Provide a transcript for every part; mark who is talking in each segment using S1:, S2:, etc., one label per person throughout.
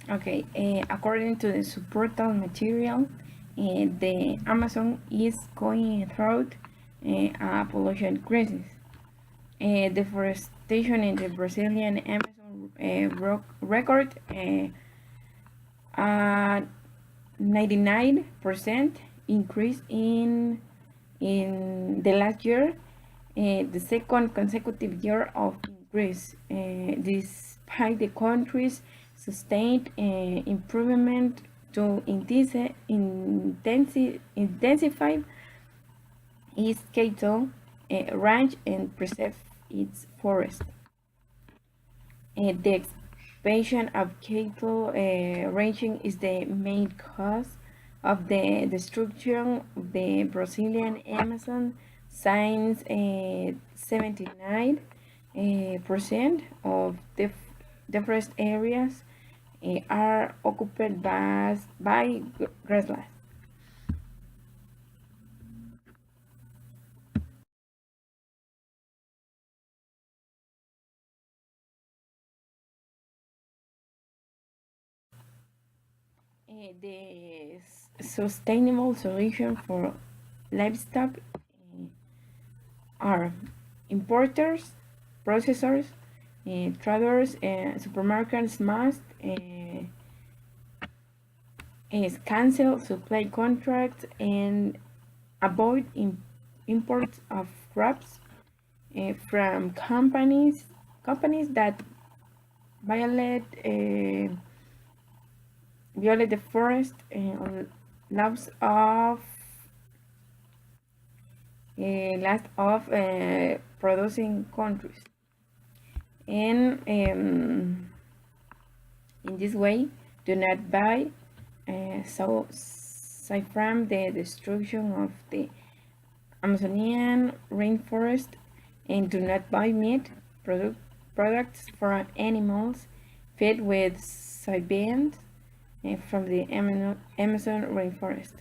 S1: Okay, according to the subportal material, the Amazon is going through a pollution crisis. Deforestation in the Brazilian Amazon record 99% increase in the last year, the second consecutive year of increase, despite the country's sustained improvement to intensify its cattle range and preserve its forest. The expansion of cattle ranching is the main cause of the destruction of the Brazilian Amazon, since 79% of the forest areas are occupied by grasslands. The sustainable solution for livestock are importers, processors, traders, supermarkets must cancel supply contracts and avoid imports of crops from companies that violate the forest laws of producing countries, and in this way do not buy from the destruction of the Amazonian rainforest, and do not buy meat products from animals fed with soybeans from the Amazon rainforest.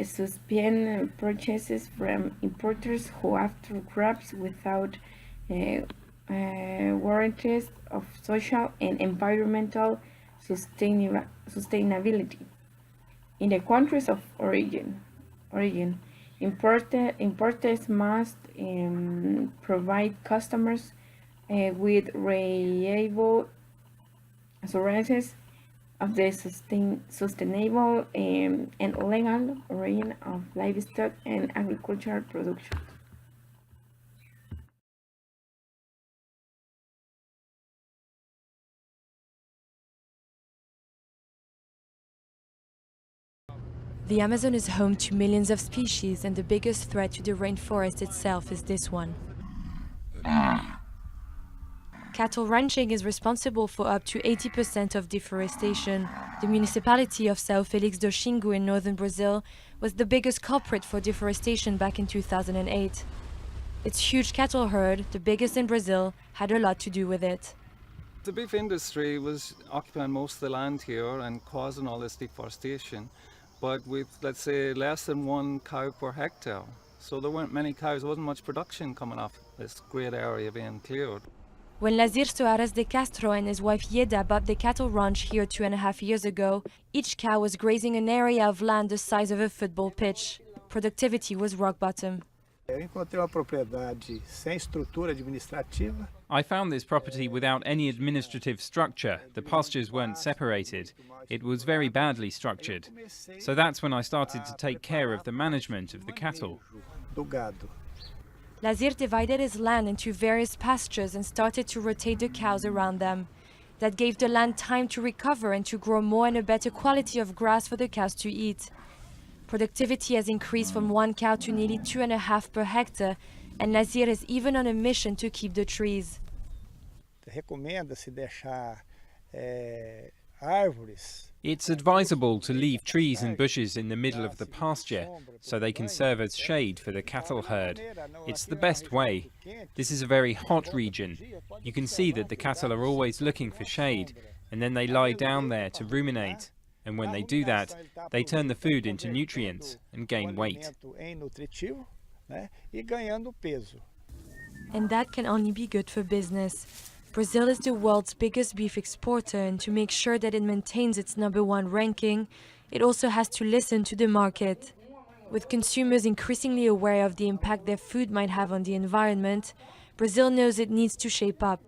S1: Suspend purchases from importers who after crops without warranties of social and environmental sustainability in the countries of origin. Importers must provide customers with reliable assurances of the sustainable and legal origin of livestock and agricultural production.
S2: The Amazon is home to millions of species, and the biggest threat to the rainforest itself is this one. Cattle ranching is responsible for up to 80% of deforestation. The municipality of São Félix do Xingu in northern Brazil was the biggest culprit for deforestation back in 2008. Its huge cattle herd, the biggest in Brazil, had a lot to do with it.
S3: The beef industry was occupying most of the land here and causing all this deforestation, but with, let's say, less than 1 cow per hectare. So there weren't many cows, there wasn't much production coming off this great area being cleared.
S2: When Lazir Soares de Castro and his wife Yeda bought the cattle ranch here 2.5 years ago, each cow was grazing an area of land the size of a football pitch. Productivity was rock bottom.
S4: Eu encontrei uma propriedade sem estrutura administrativa.
S5: I found this property without any administrative structure. The pastures weren't separated. It was very badly structured. So that's when I started to take care of the management of the cattle.
S4: Do gado.
S2: Lazir divided his land into various pastures and started to rotate the cows around them. That gave the land time to recover and to grow more and a better quality of grass for the cows to eat. Productivity has increased from 1 cow to nearly 2.5 per hectare, and Lazir is even on a mission to keep the trees.
S4: Recomenda-se deixar árvores.
S5: It's advisable to leave trees and bushes in the middle of the pasture so they can serve as shade for the cattle herd. It's the best way. This is a very hot region. You can see that the cattle are always looking for shade, and then they lie down there to ruminate. And when they do that, they turn the food into nutrients and gain weight.
S2: And that can only be good for business. Brazil is the world's biggest beef exporter, and to make sure that it maintains its #1 ranking, it also has to listen to the market. With consumers increasingly aware of the impact their food might have on the environment, Brazil knows it needs to shape up.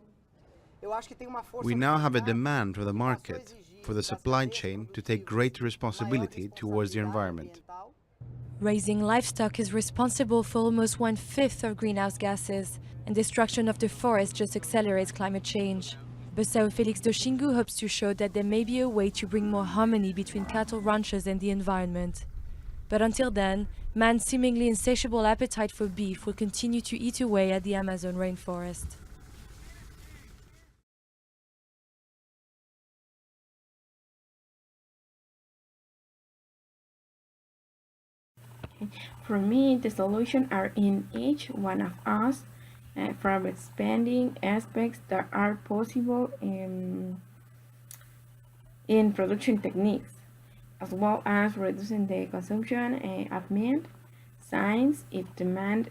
S6: We now have a demand from the market for the supply chain to take greater responsibility towards the environment.
S2: Raising livestock is responsible for almost 1/5 of greenhouse gases, and destruction of the forest just accelerates climate change. But Sao Felix do Xingu hopes to show that there may be a way to bring more harmony between cattle ranchers and the environment. But until then, man's seemingly insatiable appetite for beef will continue to eat away at the Amazon rainforest.
S1: For me, the solutions are in each one of us, from expanding aspects that are possible in production techniques, as well as reducing the consumption of meat. Science, if demand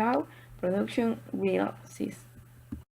S1: low, production will cease.